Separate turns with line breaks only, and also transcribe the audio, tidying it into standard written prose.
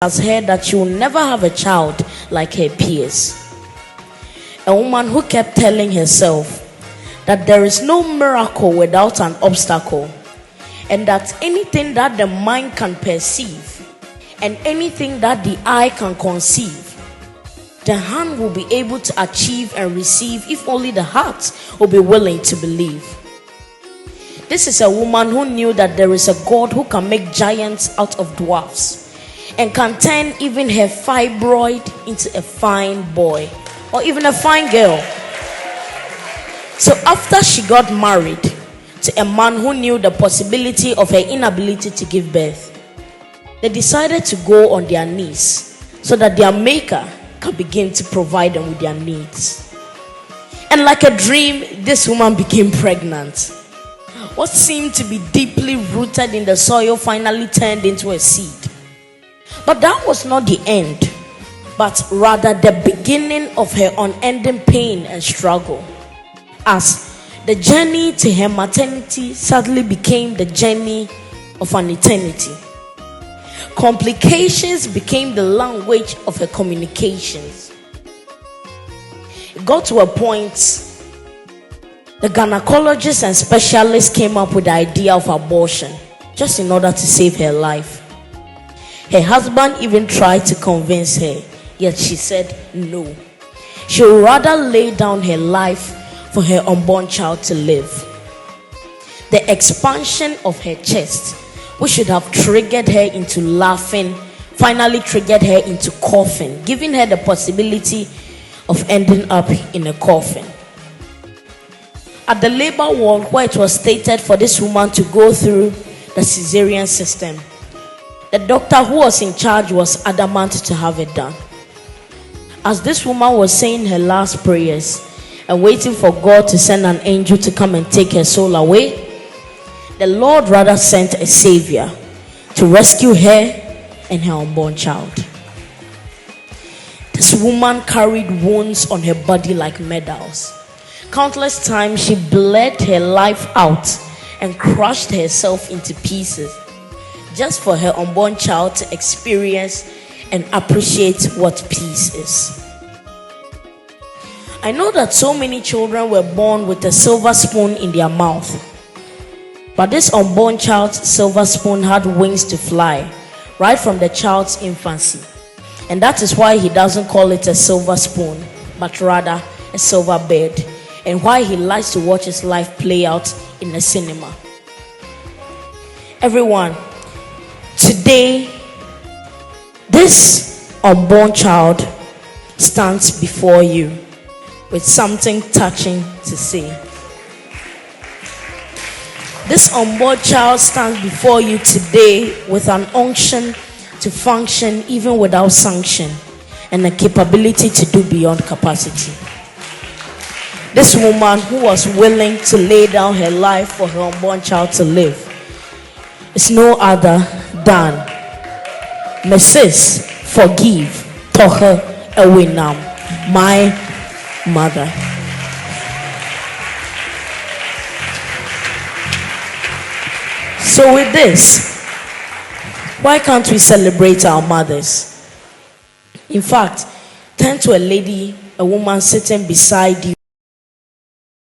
has heard that she will never have a child like her peers. A woman who kept telling herself that there is no miracle without an obstacle, and that anything that the mind can perceive and anything that the eye can conceive, the hand will be able to achieve and receive if only the heart will be willing to believe. This is a woman who knew that there is a God who can make giants out of dwarfs and can turn even her fibroid into a fine boy or even a fine girl. So after she got married to a man who knew the possibility of her inability to give birth, they decided to go on their knees so that their maker can begin to provide them with their needs. And like a dream, this woman became pregnant. What seemed to be deeply rooted in the soil finally turned into a seed. But that was not the end, but rather the beginning of her unending pain and struggle, as the journey to her maternity suddenly became the journey of an eternity. Complications became the language of her communications. It got to a point the gynecologists and specialists came up with the idea of abortion just in order to save her life. Her husband even tried to convince her, yet she said no. She would rather lay down her life for her unborn child to live. The expansion of her chest, which should have triggered her into laughing, finally triggered her into coughing, giving her the possibility of ending up in a coffin. At the labor ward, where it was stated for this woman to go through the cesarean system, the doctor who was in charge was adamant to have it done. As this woman was saying her last prayers and waiting for God to send an angel to come and take her soul away, the Lord rather sent a savior to rescue her and her unborn child. This woman carried wounds on her body like medals. Countless times she bled her life out and crushed herself into pieces just for her unborn child to experience and appreciate what peace is. I know that so many children were born with a silver spoon in their mouth, but this unborn child's silver spoon had wings to fly right from the child's infancy, and that is why he doesn't call it a silver spoon but rather a silver bird, and why he likes to watch his life play out in the cinema. Everyone, today, this unborn child stands before you with something touching to say. This unborn child stands before you today with an unction to function even without sanction and a capability to do beyond capacity. This woman who was willing to lay down her life for her unborn child to live is no other than Mrs. Forgive Tohe Ewinam, my mother. So with this, why can't we celebrate our mothers? In fact, turn to a lady, a woman sitting beside you.